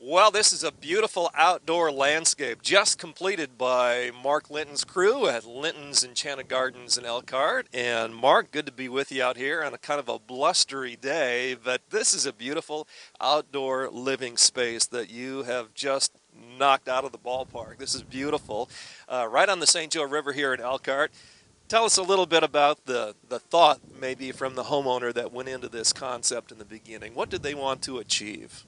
Well, this is a beautiful outdoor landscape just completed by Mark Linton's crew at Linton's Enchanted Gardens in Elkhart. And Mark, good to be with you out here on a kind of a blustery day, but this is a beautiful outdoor living space that you have just knocked out of the ballpark. This is beautiful. Right on the St. Joe River here in Elkhart. Tell us a little bit about the thought maybe from the homeowner that went into this concept in the beginning. What did they want to achieve?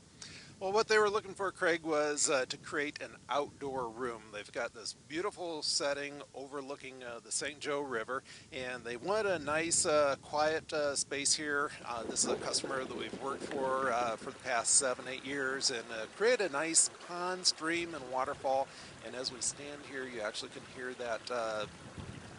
Well, what they were looking for, Craig, was to create an outdoor room. They've got this beautiful setting overlooking the St. Joe River, and they want a nice, quiet space here. This is a customer that we've worked for the past 7, 8 years, and create a nice pond, stream, and waterfall. And as we stand here, you actually can hear that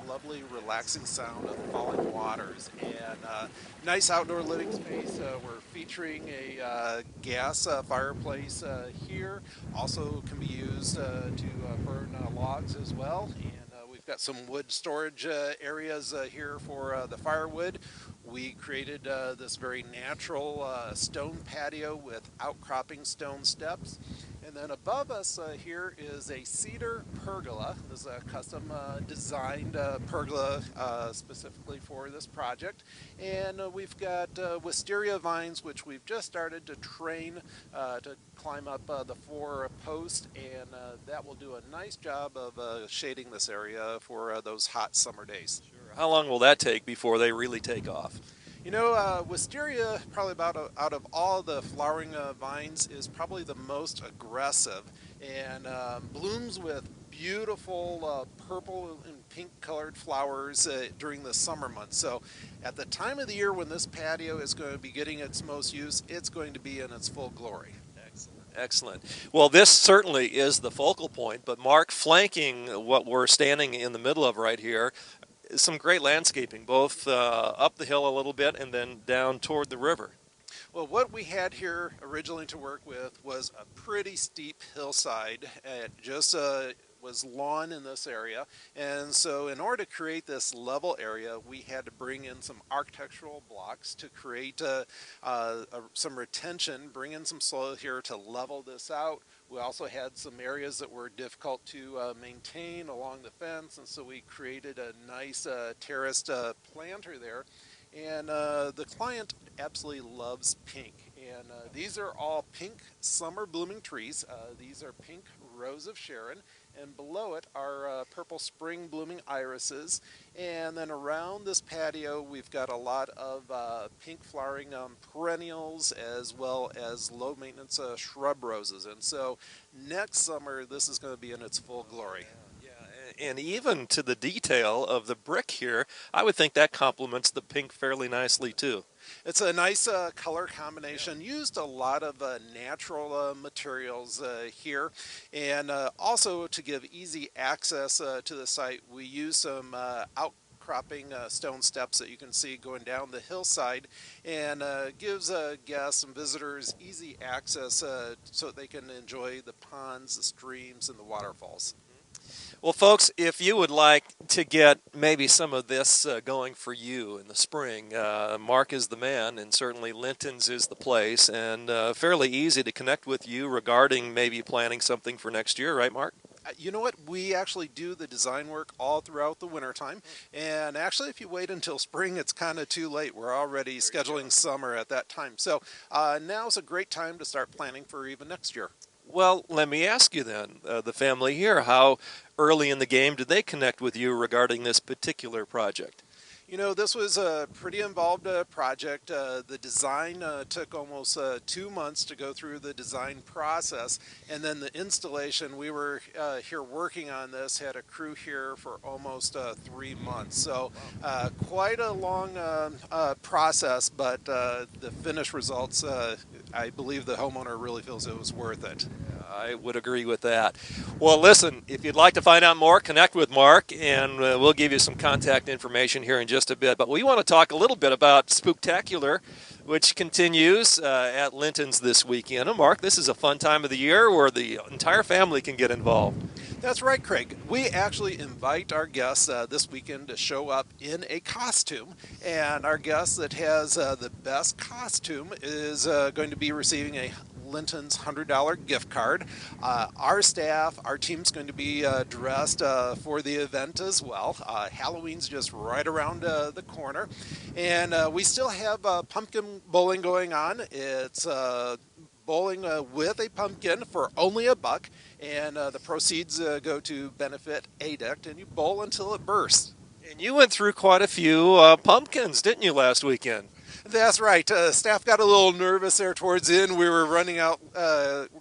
lovely, relaxing sound of falling waters, and nice outdoor living space. We're featuring a gas fireplace here. Also can be used to burn logs as well. And we've got some wood storage areas here for the firewood. We created this very natural stone patio with outcropping stone steps. And then above us here is a Cedar Pergola. This is a custom designed pergola specifically for this project. And we've got wisteria vines, which we've just started to train to climb up the 4 posts, and that will do a nice job of shading this area for those hot summer days. Sure. How long will that take before they really take off? You know, wisteria, probably about out of all the flowering vines, is probably the most aggressive, and blooms with beautiful purple and pink colored flowers during the summer months. So at the time of the year when this patio is going to be getting its most use, it's going to be in its full glory. Excellent. Excellent. Well, this certainly is the focal point, but Mark, flanking what we're standing in the middle of right here, some great landscaping, both up the hill a little bit and then down toward the river. Well, what we had here originally to work with was a pretty steep hillside. It just was lawn in this area, and so in order to create this level area, we had to bring in some architectural blocks to create some retention, bring in some soil here to level this out. We also had some areas that were difficult to maintain along the fence, and so we created a nice terraced planter there. And the client absolutely loves pink. And these are all pink summer blooming trees. These are pink Rose of Sharon. And below it are purple spring blooming irises. And then around this patio, we've got a lot of pink flowering perennials, as well as low maintenance shrub roses. And so next summer, this is going to be in its full glory. And even to the detail of the brick here, I would think that complements the pink fairly nicely too. It's a nice color combination. Used a lot of natural materials here, and also to give easy access to the site, we use some outcropping stone steps that you can see going down the hillside, and gives guests and visitors easy access so they can enjoy the ponds, the streams, and the waterfalls. Well, folks, if you would like to get maybe some of this going for you in the spring, Mark is the man, and certainly Linton's is the place, and fairly easy to connect with you regarding maybe planning something for next year, right, Mark? You know what? We actually do the design work all throughout the wintertime. And actually, if you wait until spring, it's kind of too late. We're already scheduling summer at that time. So now's a great time to start planning for even next year. Well, let me ask you then, the family here, how early in the game did they connect with you regarding this particular project? You know, this was a pretty involved project. The design took almost 2 months to go through the design process, and then the installation, we were here working on this, had a crew here for almost 3 months. So quite a long process, but the finished results, I believe the homeowner really feels it was worth it. I would agree with that. Well, listen, if you'd like to find out more, connect with Mark, and we'll give you some contact information here in just a bit. But we want to talk a little bit about Spooktacular, which continues at Linton's this weekend. And Mark, this is a fun time of the year where the entire family can get involved. That's right, Craig. We actually invite our guests this weekend to show up in a costume, and our guest that has the best costume is going to be receiving a Linton's $100 gift card. Our staff, our team's going to be dressed for the event as well. Halloween's just right around the corner. And we still have pumpkin bowling going on. It's bowling with a pumpkin for only $1, and the proceeds go to benefit ADECT, and you bowl until it bursts. And you went through quite a few pumpkins, didn't you, last weekend? That's right. Staff got a little nervous there towards the end. We were running out,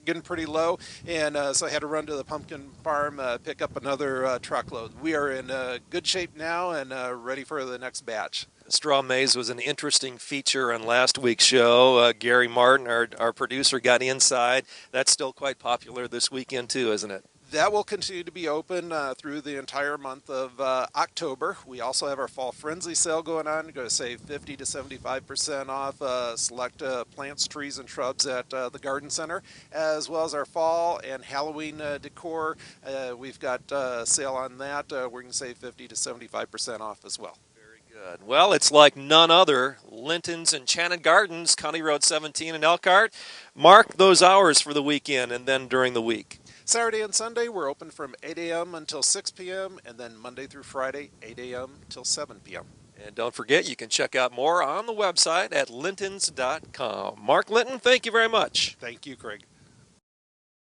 getting pretty low, and so I had to run to the pumpkin farm, pick up another truckload. We are in good shape now and ready for the next batch. Straw Maze was an interesting feature on last week's show. Gary Martin, our producer, got inside. That's still quite popular this weekend, too, isn't it? That will continue to be open through the entire month of October. We also have our Fall Frenzy sale going on. You're going to save 50 to 75% off select plants, trees, and shrubs at the Garden Center, as well as our fall and Halloween decor. We've got a sale on that. We're going to save 50 to 75% off as well. Good. Well, it's like none other. Linton's Enchanted Gardens, County Road 17 in Elkhart. Mark those hours for the weekend and then during the week. Saturday and Sunday, we're open from 8 a.m. until 6 p.m., and then Monday through Friday, 8 a.m. till 7 p.m. And don't forget, you can check out more on the website at lintons.com. Mark Linton, thank you very much. Thank you, Craig.